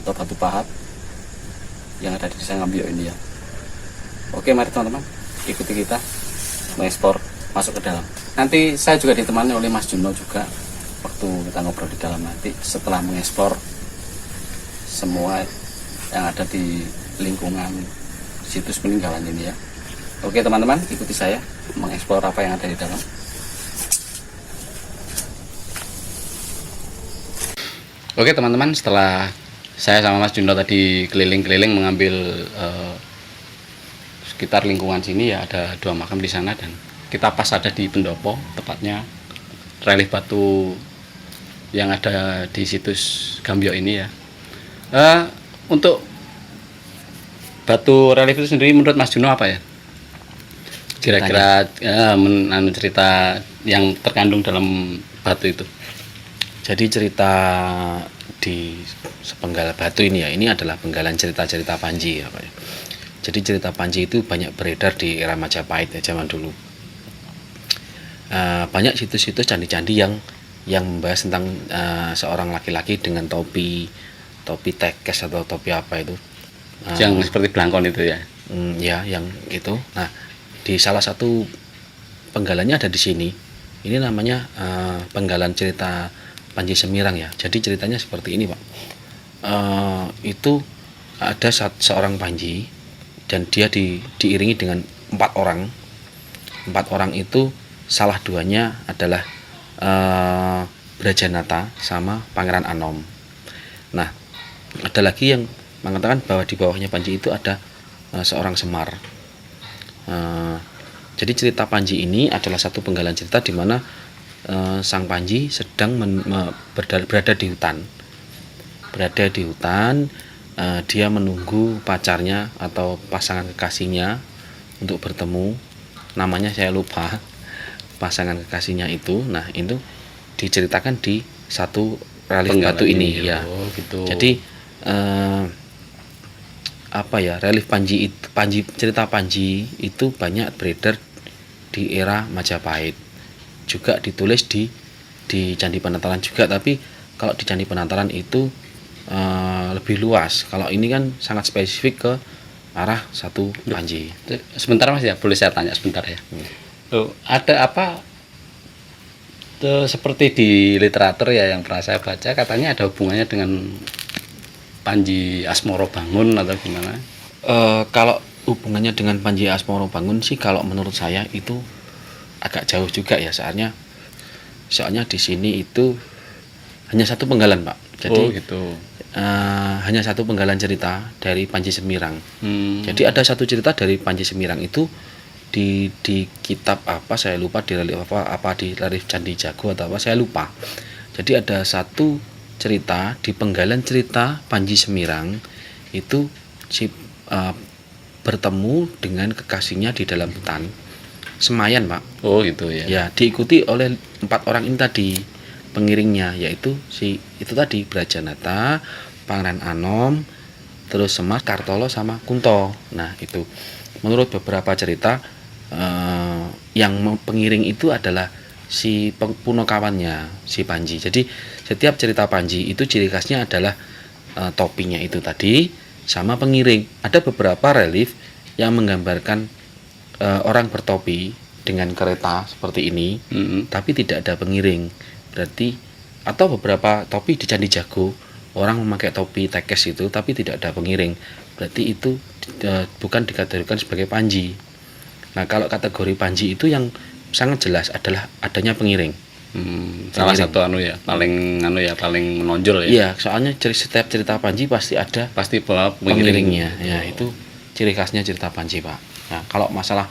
atau batu pahat yang ada di desa Ngambio ini ya. Oke, mari teman-teman ikuti kita mengeksplor masuk ke dalam. Nanti saya juga ditemani oleh Mas Juno juga waktu kita ngobrol di dalam nanti setelah mengeksplor semua yang ada di lingkungan situs peninggalan ini ya. Oke teman-teman, ikuti saya mengeksplor apa yang ada di dalam. Oke teman-teman, setelah saya sama Mas Juno tadi keliling-keliling mengambil sekitar lingkungan sini ya, ada 2 makam di sana dan kita pas ada di pendopo, tepatnya relief batu yang ada di situs Ngambio ini ya. Untuk batu relief itu sendiri menurut Mas Juno apa ya? Kira-kira cerita yang terkandung dalam batu itu. Jadi cerita di sepenggal batu ini ya, ini adalah penggalan cerita-cerita Panji ya Pak ya. Jadi cerita Panji itu banyak beredar di era Majapahit ya, zaman dulu. Banyak situs-situs candi-candi yang membahas tentang seorang laki-laki dengan topi tekes atau topi apa itu. Yang seperti belangkon itu ya. Ya, yang itu. Nah, di salah satu penggalannya ada di sini. Ini namanya penggalan cerita Panji Semirang ya. Jadi ceritanya seperti ini Pak. Itu ada seorang Panji dan dia diiringi dengan 4 orang. 4 orang itu salah duanya adalah Brajanata sama Pangeran Anom. Nah, ada lagi yang mengatakan bahwa di bawahnya Panji itu ada seorang Semar. Jadi cerita Panji ini adalah satu penggalan cerita di mana sang Panji sedang berada di hutan. Dia menunggu pacarnya atau pasangan kekasihnya untuk bertemu. Namanya saya lupa pasangan kekasihnya itu. Nah, itu diceritakan di satu relief batu ini ya. Oh, gitu. Jadi relief cerita Panji itu banyak beredar di era Majapahit. Juga ditulis di Candi Penataran juga, tapi kalau di Candi Penataran itu lebih luas. Kalau ini kan sangat spesifik ke arah satu Panji. Sebentar Mas ya, boleh saya tanya sebentar ya. Ada apa seperti di literatur ya yang pernah saya baca, katanya ada hubungannya dengan Panji Asmorobangun atau gimana? Kalau hubungannya dengan Panji Asmorobangun sih kalau menurut saya itu agak jauh juga ya, soalnya di sini itu hanya satu penggalan Pak. Jadi gitu. Hanya satu penggalan cerita dari Panji Semirang. Jadi ada satu cerita dari Panji Semirang itu di kitab apa saya lupa, di relief apa di relief Candi Jago atau apa saya lupa. Jadi ada satu cerita di penggalan cerita Panji Semirang itu bertemu dengan kekasihnya di dalam hutan Semayan Pak. Oh gitu ya. Ya, diikuti oleh 4 orang ini tadi pengiringnya, yaitu itu tadi Brajanata, Pangeran Anom, terus Semar, Kartolo sama Kunto. Nah, itu menurut beberapa cerita yang pengiring itu adalah si punokawannya si Panji. Jadi setiap cerita Panji itu ciri khasnya adalah topinya itu tadi sama pengiring. Ada beberapa relief yang menggambarkan orang bertopi dengan kereta seperti ini, tapi tidak ada pengiring. Berarti atau beberapa topi di Candi Jago orang memakai topi tekes itu tapi tidak ada pengiring. Berarti itu bukan dikategorikan sebagai Panji. Nah, kalau kategori Panji itu yang sangat jelas adalah adanya pengiring. Salah satu paling menonjol ya. Iya, soalnya setiap cerita Panji pasti ada pengiringnya. Ya, itu ciri khasnya cerita Panji, Pak. Nah, kalau masalah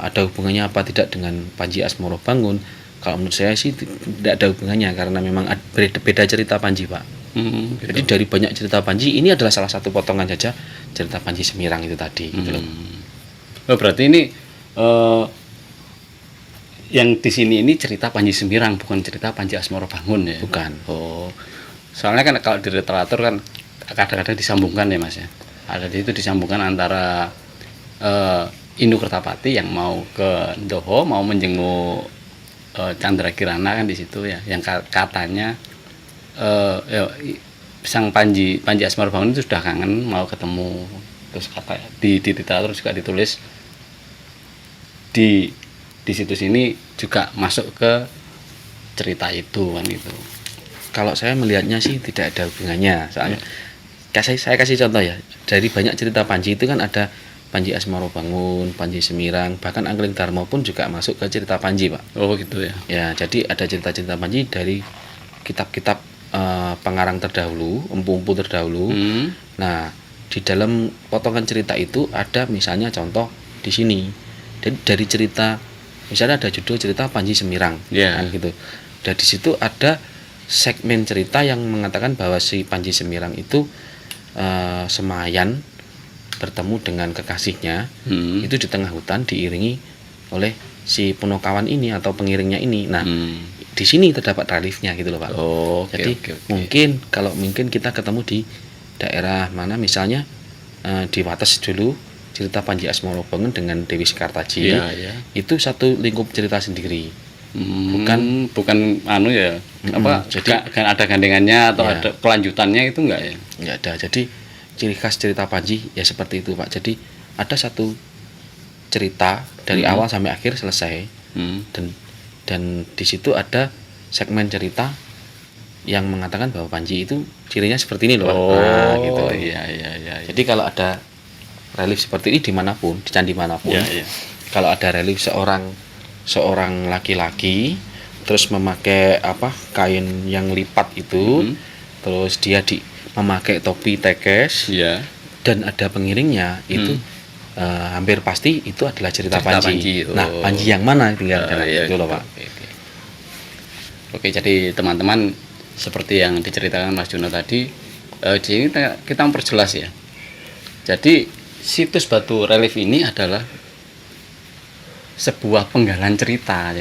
ada hubungannya apa tidak dengan Panji Asmorobangun, kalau menurut saya sih tidak ada hubungannya karena memang beda cerita Panji Pak. Gitu. Jadi dari banyak cerita Panji ini adalah salah satu potongan saja cerita Panji Semirang itu tadi. Gitu loh. Oh, berarti ini yang di sini ini cerita Panji Semirang bukan cerita Panji Asmorobangun ya? Bukan. Oh, soalnya kan kalau di literatur kan kadang-kadang disambungkan ya Mas ya. Ada itu disambungkan antara Inu Kertapati yang mau ke Ndoho, mau menjenguk Candra Kirana kan di situ ya, yang katanya sang Panji Asmarobangun itu sudah kangen mau ketemu, terus kata di literatur juga ditulis di situs ini juga masuk ke cerita itu kan itu. Kalau saya melihatnya sih tidak ada hubungannya, soalnya saya kasih contoh ya, dari banyak cerita Panji itu kan ada Panji Asmarobangun, Panji Semirang, bahkan Angling Darmo pun juga masuk ke cerita Panji, Pak. Oh gitu ya. Ya, jadi ada cerita-cerita Panji dari kitab-kitab pengarang terdahulu, empu-empu terdahulu. Nah, di dalam potongan cerita itu ada misalnya contoh di sini. Jadi dari cerita misalnya ada judul cerita Panji Semirang, kan gitu. Dan di situ ada segmen cerita yang mengatakan bahwa si Panji Semirang itu semayan bertemu dengan kekasihnya itu di tengah hutan diiringi oleh si Punokawan ini atau pengiringnya ini. Nah, di sini terdapat reliefnya gitu loh, Pak. Jadi mungkin kita ketemu di daerah mana misalnya di Wates dulu cerita Panji Asmarobangun dengan Dewi Sekartaji itu satu lingkup cerita sendiri. Bukan anu ya jadi kan ada gandengannya atau ada kelanjutannya itu enggak ya? Enggak ada. Jadi ciri khas cerita Panji ya seperti itu, Pak. Jadi ada satu cerita dari awal sampai akhir selesai dan di situ ada segmen cerita yang mengatakan bahwa Panji itu cirinya seperti ini loh, Pak. Nah, gitu. Iya. Jadi kalau ada relief seperti ini dimanapun, di candi manapun, kalau ada relief seorang laki-laki terus memakai kain yang lipat itu, terus dia memakai topi tekes, dan ada pengiringnya itu hampir pasti itu adalah cerita Panji. Nah, Panji yang mana tinggal itu loh, Pak. Oke, jadi teman-teman seperti yang diceritakan Mas Juno tadi, di sini kita memperjelas ya. Jadi situs batu relief ini adalah sebuah penggalan cerita.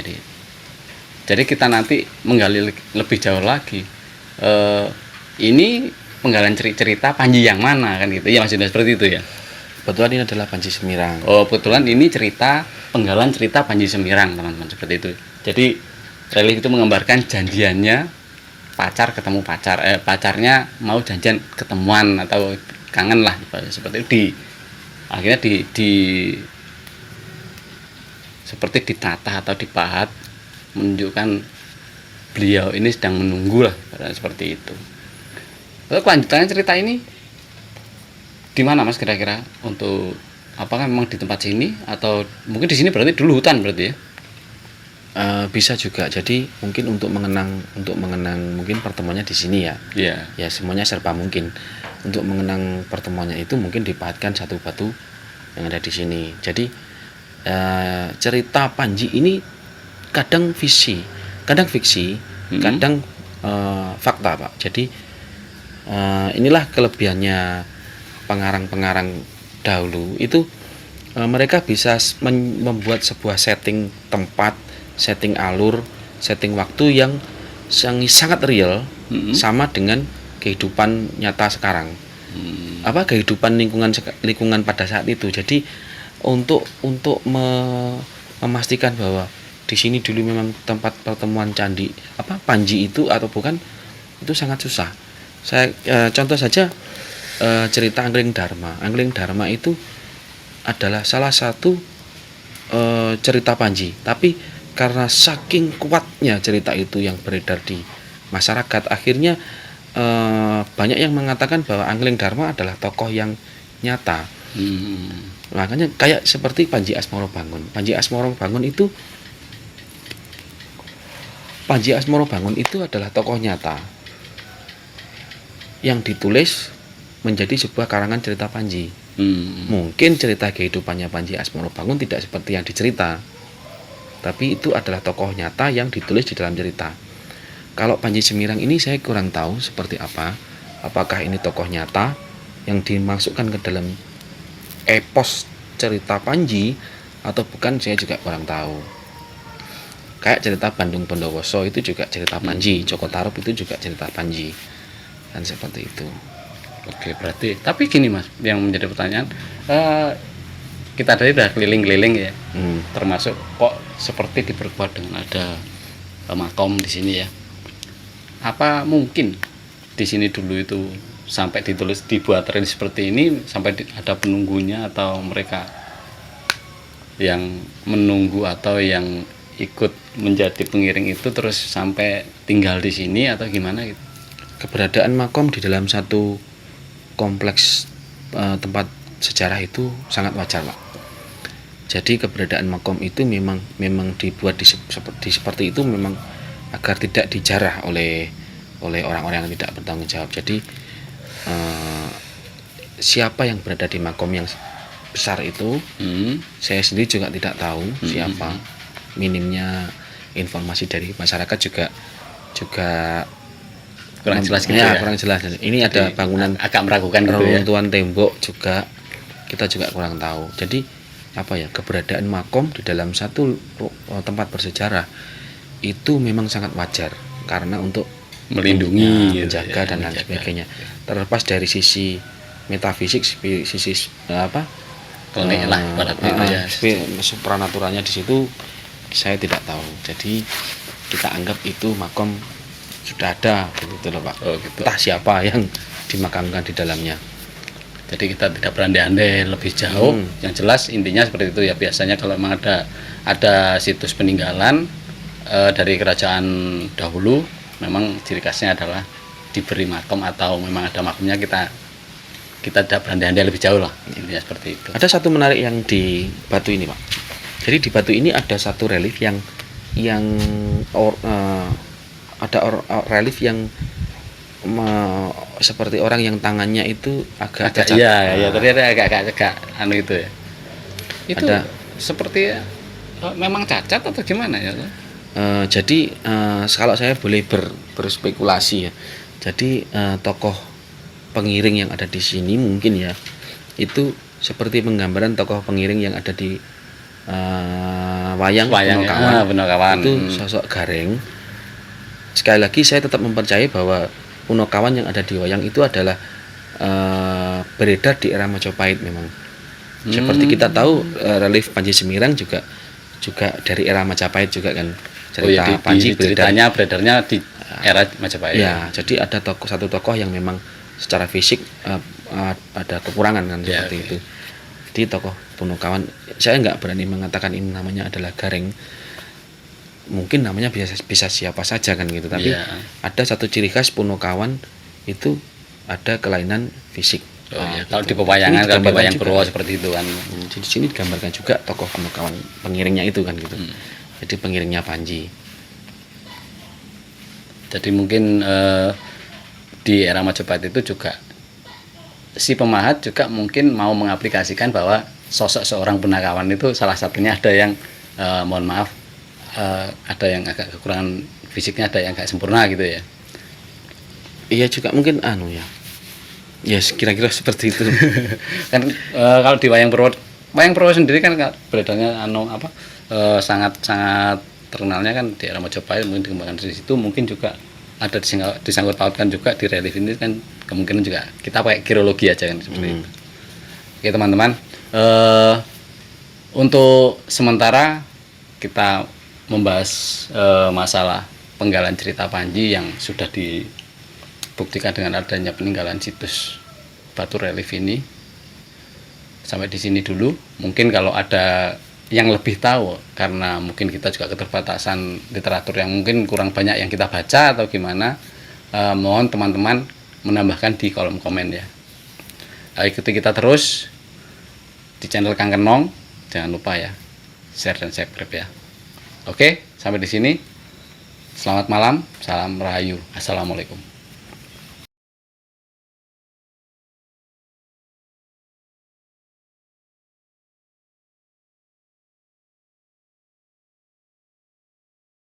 Jadi kita nanti menggali lebih jauh lagi. Ini penggalan cerita Panji yang mana kan gitu. Ya Mas Juno, seperti itu ya. Kebetulan ini adalah Panji Semirang. Kebetulan ini penggalan cerita Panji Semirang, teman-teman, seperti itu. Jadi relief itu menggambarkan janjiannya pacar ketemu pacarnya mau janjian ketemuan atau kangen lah seperti itu. Akhirnya seperti ditata atau dipahat menunjukkan beliau ini sedang menunggu lah seperti itu. Lalu kelanjutannya cerita ini di mana Mas kira-kira? Untuk apakah memang di tempat sini atau mungkin di sini berarti dulu hutan berarti ya? Bisa juga. Jadi mungkin untuk mengenang mungkin pertemuannya di sini ya. Ya semuanya serba mungkin. Untuk mengenang pertemuannya itu mungkin dipahatkan satu batu yang ada di sini. Jadi cerita Panji ini kadang fiksi, kadang fakta, Pak. Jadi inilah kelebihannya pengarang-pengarang dahulu itu, mereka bisa membuat sebuah setting tempat, setting alur, setting waktu yang sangat real sama dengan kehidupan nyata sekarang. Kehidupan lingkungan pada saat itu. Jadi untuk memastikan bahwa di sini dulu memang tempat pertemuan candi Panji itu atau bukan, itu sangat susah. Saya contoh saja cerita Angling Darma. Angling Darma itu adalah salah satu cerita Panji, tapi karena saking kuatnya cerita itu yang beredar di masyarakat, akhirnya banyak yang mengatakan bahwa Angling Darma adalah tokoh yang nyata. Makanya kayak seperti Panji Asmarobangun. Panji Asmarobangun itu adalah tokoh nyata yang ditulis menjadi sebuah karangan cerita Panji. Mungkin cerita kehidupannya Panji Asmarobangun tidak seperti yang dicerita, tapi itu adalah tokoh nyata yang ditulis di dalam cerita. Kalau Panji Semirang ini saya kurang tahu seperti apa. Apakah ini tokoh nyata yang dimasukkan ke dalam epos cerita Panji atau bukan, saya juga kurang tahu. Kayak cerita Bandung Bondowoso itu juga cerita Panji, Joko Tarub itu juga cerita Panji, dan seperti itu. Oke, berarti tapi gini Mas, yang menjadi pertanyaan, kita tadi udah keliling-keliling ya, termasuk kok seperti diperkuat dengan ada makom di sini ya. Apa mungkin di sini dulu itu sampai dibuat relif seperti ini sampai ada penunggunya atau mereka yang menunggu atau yang ikut menjadi pengiring itu terus sampai tinggal di sini atau gimana gitu? Keberadaan makom di dalam satu kompleks tempat sejarah itu sangat wajar, Pak. Jadi keberadaan makom itu memang dibuat seperti itu memang agar tidak dijarah oleh orang-orang yang tidak bertanggung jawab. Jadi siapa yang berada di makom yang besar itu, saya sendiri juga tidak tahu siapa. Minimnya informasi dari masyarakat juga kurang jelas gitu ya. Kurang jelas. Ini ada bangunan agak meragukan gitu ya. Reruntuhan tembok juga kita juga kurang tahu. Jadi keberadaan makom di dalam satu tempat bersejarah itu memang sangat wajar karena untuk melindungi, menjaga dan lain sebagainya. Terlepas dari sisi metafisik, sisi klinik lah supranaturalnya di situ saya tidak tahu. Jadi kita anggap itu makom sudah ada begitu loh, Pak. Oh, gitu. Entah siapa yang dimakamkan di dalamnya. Jadi kita tidak berandai-andai lebih jauh. Yang jelas intinya seperti itu ya. Biasanya kalau memang ada situs peninggalan dari kerajaan dahulu, memang ciri khasnya adalah diberi makom atau memang ada makomnya, kita tidak berandai-andai lebih jauh lah. Intinya seperti itu. Ada satu menarik yang di batu ini, Pak. Jadi di batu ini ada satu relief relief yang seperti orang yang tangannya itu agak cacat. Iya, tadi ada agak anu itu ya. Itu ada seperti memang cacat atau gimana ya? Jadi kalau saya boleh berspekulasi ya. Jadi tokoh pengiring yang ada di sini mungkin ya itu seperti penggambaran tokoh pengiring yang ada di wayang Punokawan. Itu sosok Gareng. Sekali lagi saya tetap mempercayai bahwa Punokawan yang ada di wayang itu adalah beredar di era Majapahit memang. Seperti kita tahu relief Panji Semirang juga dari era Majapahit juga kan. Cerita Panji beredarnya di era Majapahit. Ya, jadi ada satu tokoh yang memang secara fisik ada kekurangan kan seperti itu. Jadi tokoh Punokawan, saya nggak berani mengatakan ini namanya adalah Gareng. Mungkin namanya bisa siapa saja kan gitu, tapi ada satu ciri khas Punokawan itu ada kelainan fisik. Kalau di pewayangan, kalau di wayang Purwo seperti itu kan. Di sini digambarkan juga tokoh Punokawan pengiringnya itu kan gitu. Jadi pengiringnya Panji. Jadi mungkin di era Majapahit itu juga si pemahat juga mungkin mau mengaplikasikan bahwa sosok seorang Punokawan itu salah satunya ada yang mohon maaf ada yang agak kekurangan fisiknya, ada yang agak sempurna gitu ya. Iya juga mungkin ya kira-kira seperti itu. Kan kalau di wayang Purwo sendiri kan beredarnya sangat terkenalnya kan di era Majapahit, mungkin dikembangkan di situ, mungkin juga ada disangkut pautkan juga di relief ini kan, kemungkinan juga kita pakai kirologi aja kan seperti itu. Oke teman-teman, untuk sementara kita membahas masalah penggalan cerita Panji yang sudah dibuktikan dengan adanya peninggalan situs batu relief ini. Sampai di sini dulu. Mungkin kalau ada yang lebih tahu, karena mungkin kita juga keterbatasan literatur yang mungkin kurang banyak yang kita baca atau gimana, mohon teman-teman menambahkan di kolom komen ya. Ikuti kita terus di channel Kang Kenong, jangan lupa ya share dan subscribe ya. Oke, sampai di sini. Selamat malam, salam rahayu, assalamualaikum.